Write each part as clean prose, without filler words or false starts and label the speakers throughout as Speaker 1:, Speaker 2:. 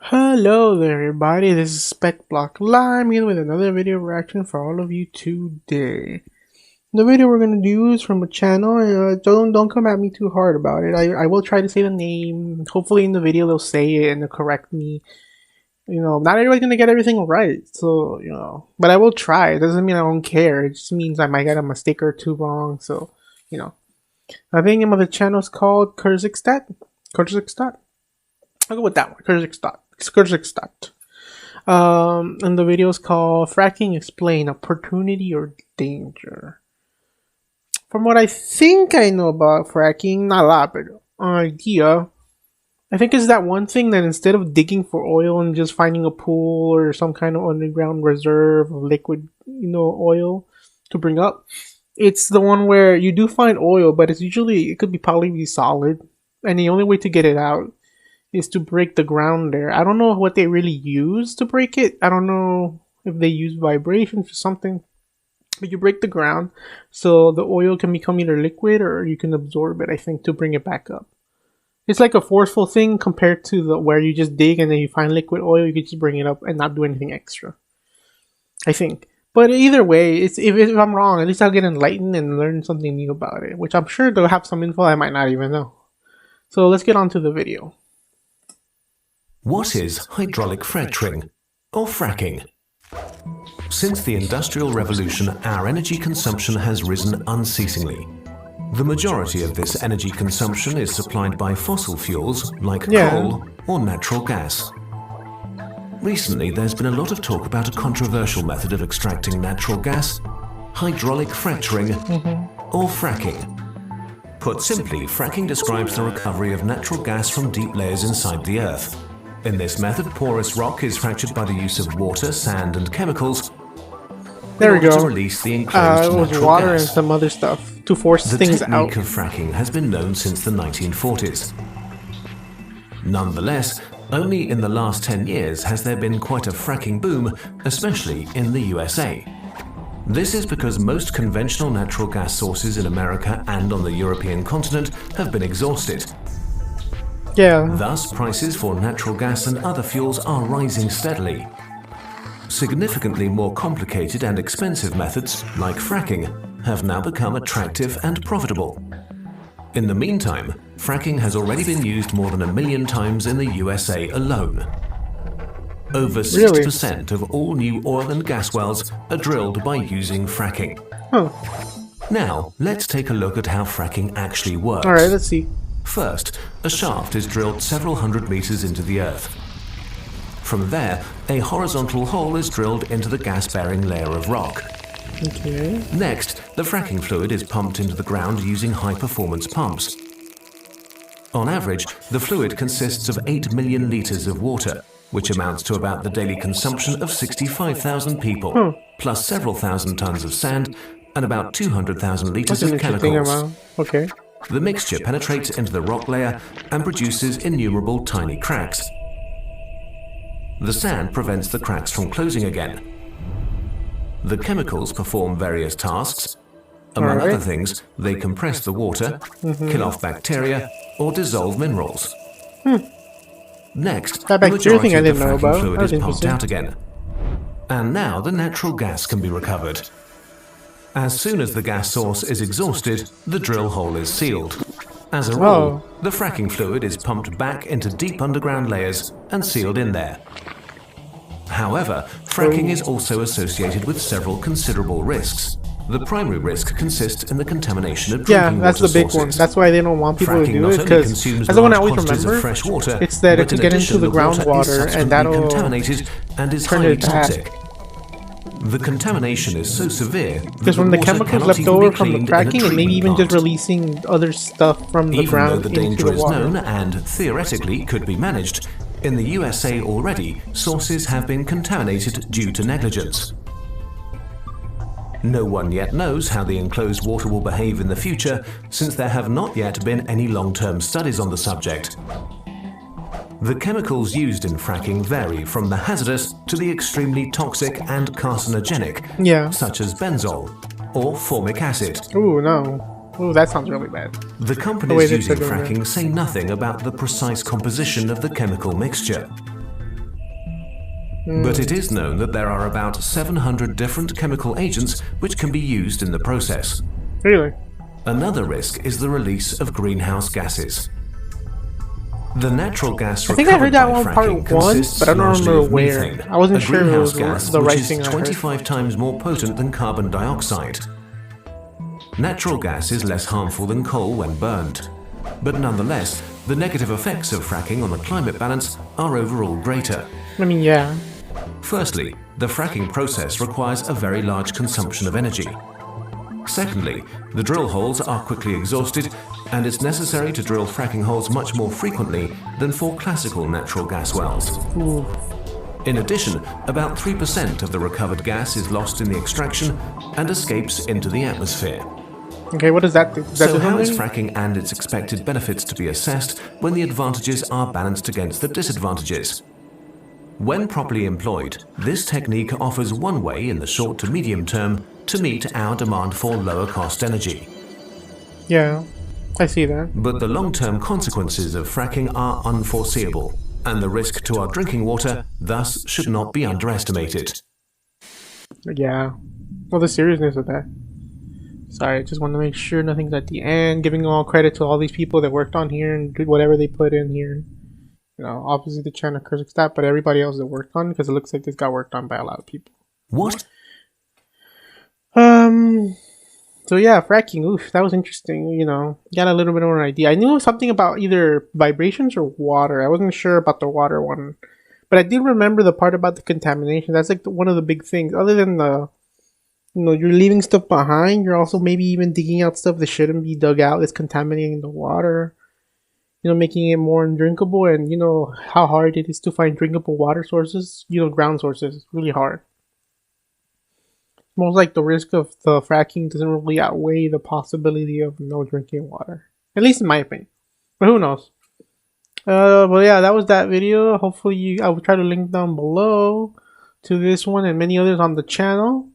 Speaker 1: Hello there everybody, this is Speckblocklime here with another video reaction for all of you today. The video we're going to do is from a channel, don't come at me too hard about it. I will try to say the name. Hopefully in the video they'll say it and they'll correct me. Not everybody's going to get everything right, so, but I will try. It doesn't mean I don't care, it just means I might get a mistake or two wrong, so, I think the name of the channel is called Kurzgesagt. I'll go with that one, Kurzgesagt. And the video is called Fracking Explain, Opportunity or Danger. From what I think I know about fracking, not a lot, but an idea, I think it's that one thing that instead of digging for oil and just finding a pool or some kind of underground reserve of liquid, oil to bring up, it's the one where you do find oil, but it could be probably solid, and the only way to get it out is to break the ground there. I don't know what they really use to break it. I don't know if they use vibrations or something. But you break the ground so the oil can become either liquid or you can absorb it, I think, to bring it back up. It's like a forceful thing compared to the where you just dig and then you find liquid oil, you can just bring it up and not do anything extra, I think. But either way, if I'm wrong, at least I'll get enlightened and learn something new about it, which I'm sure they'll have some info I might not even know. So let's get on to the video.
Speaker 2: What is hydraulic fracturing, or fracking? Since the Industrial Revolution, our energy consumption has risen unceasingly. The majority of this energy consumption is supplied by fossil fuels like coal or natural gas. Recently, there's been a lot of talk about a controversial method of extracting natural gas, hydraulic fracturing, or fracking. Put simply, fracking describes the recovery of natural gas from deep layers inside the earth. In this method, porous rock is fractured by the use of water, sand, and chemicals.
Speaker 1: There we go.
Speaker 2: To release the enclosed
Speaker 1: it was
Speaker 2: natural
Speaker 1: water
Speaker 2: gas.
Speaker 1: and some other stuff to force things out.
Speaker 2: The technique of fracking has been known since the 1940s. Nonetheless, only in the last 10 years has there been quite a fracking boom, especially in the USA. This is because most conventional natural gas sources in America and on the European continent have been exhausted. Thus, prices for natural gas and other fuels are rising steadily. Significantly more complicated and expensive methods, like fracking, have now become attractive and profitable. In the meantime, fracking has already been used more than 1 million times in the USA alone. Over 60% of all new oil and gas wells are drilled by using fracking. Now, let's take a look at how fracking actually works.
Speaker 1: Alright, let's see.
Speaker 2: First, a shaft is drilled several hundred meters into the earth. From there, a horizontal hole is drilled into the gas-bearing layer of rock. Next, the fracking fluid is pumped into the ground using high-performance pumps. On average, the fluid consists of 8 million liters of water, which amounts to about the daily consumption of 65,000 people, plus several thousand tons of sand and about 200,000 liters of chemicals. The mixture penetrates into the rock layer and produces innumerable tiny cracks. The sand prevents the cracks from closing again. The chemicals perform various tasks. Among other things, they compress the water, kill off bacteria, or dissolve minerals. Next, the majority of the fracking fluid is pumped out again. And now the natural gas can be recovered. As soon as the gas source is exhausted, the drill hole is sealed. As a rule, the fracking fluid is pumped back into deep underground layers and sealed in there. However, fracking is also associated with several considerable risks. The primary risk consists in the contamination of drinking water sources.
Speaker 1: That's the big one. That's why they don't want people to do it, because that's the one I always remember. It's that it can get into the groundwater and that'll
Speaker 2: contaminated and is highly toxic. The contamination is so severe
Speaker 1: because from the chemicals left over from the fracking and maybe even just releasing other stuff from the ground into the water.
Speaker 2: Even though the danger is known and theoretically could be managed, in the USA already, sources have been contaminated due to negligence. No one yet knows how the enclosed water will behave in the future, since there have not yet been any long-term studies on the subject. The chemicals used in fracking vary from the hazardous to the extremely toxic and carcinogenic, such as benzol or formic acid.
Speaker 1: Ooh, no. Ooh, that sounds really bad.
Speaker 2: The companies using fracking say nothing about the precise composition of the chemical mixture. But it is known that there are about 700 different chemical agents which can be used in the process.
Speaker 1: Really?
Speaker 2: Another risk is the release of greenhouse gases. The natural gas
Speaker 1: I think I heard
Speaker 2: recovered
Speaker 1: that
Speaker 2: by
Speaker 1: one
Speaker 2: fracking
Speaker 1: part once,
Speaker 2: consists
Speaker 1: but I don't
Speaker 2: largely
Speaker 1: remember
Speaker 2: of
Speaker 1: where.
Speaker 2: methane,
Speaker 1: I wasn't
Speaker 2: a
Speaker 1: sure if it
Speaker 2: greenhouse
Speaker 1: was
Speaker 2: gas
Speaker 1: the
Speaker 2: which
Speaker 1: right
Speaker 2: is
Speaker 1: thing I heard.
Speaker 2: 25 times more potent than carbon dioxide. Natural gas is less harmful than coal when burned. But nonetheless, the negative effects of fracking on the climate balance are overall greater.
Speaker 1: I mean, yeah.
Speaker 2: Firstly, the fracking process requires a very large consumption of energy. Secondly, the drill holes are quickly exhausted, and it's necessary to drill fracking holes much more frequently than for classical natural gas wells.
Speaker 1: Ooh.
Speaker 2: In addition, about 3% of the recovered gas is lost in the extraction and escapes into the atmosphere.
Speaker 1: Okay, what does that do? Does that
Speaker 2: So
Speaker 1: do
Speaker 2: how is
Speaker 1: something?
Speaker 2: fracking and its expected benefits to be assessed when the advantages are balanced against the disadvantages? When properly employed, this technique offers one way in the short to medium term to meet our demand for lower cost energy.
Speaker 1: Yeah, I see that.
Speaker 2: But the long-term consequences of fracking are unforeseeable, and the risk to our drinking water thus should not be underestimated.
Speaker 1: Yeah. Well, the seriousness of that. Sorry, I just want to make sure nothing's at the end. Giving all credit to all these people that worked on here and did whatever they put in here. You know, obviously the China curse that, but everybody else that worked on, because it looks like this got worked on by a lot of people.
Speaker 2: What?
Speaker 1: So yeah, fracking. Oof, that was interesting. You know, got a little bit of an idea. I knew something about either vibrations or water. I wasn't sure about the water one, but I did remember the part about the contamination. That's like one of the big things. Other than the, you know, you're leaving stuff behind. You're also maybe even digging out stuff that shouldn't be dug out. That's contaminating the water. You know, making it more undrinkable. And you know how hard it is to find drinkable water sources. You know, ground sources. It's really hard. Most like the risk of the fracking doesn't really outweigh the possibility of no drinking water. At least in my opinion. But who knows? But yeah, that was that video. Hopefully I will try to link down below to this one and many others on the channel.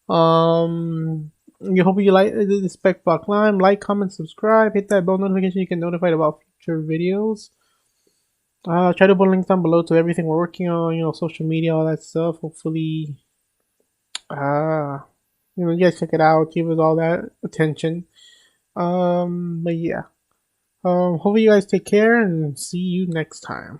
Speaker 1: You hope you like the Speckblocklime. Like, comment, subscribe, hit that bell notification so you get notified about future videos. I'll try to put links down below to everything we're working on, you know, social media, all that stuff. Hopefully you know, you guys check it out, give it all that attention. But yeah. Hopefully you guys take care and see you next time.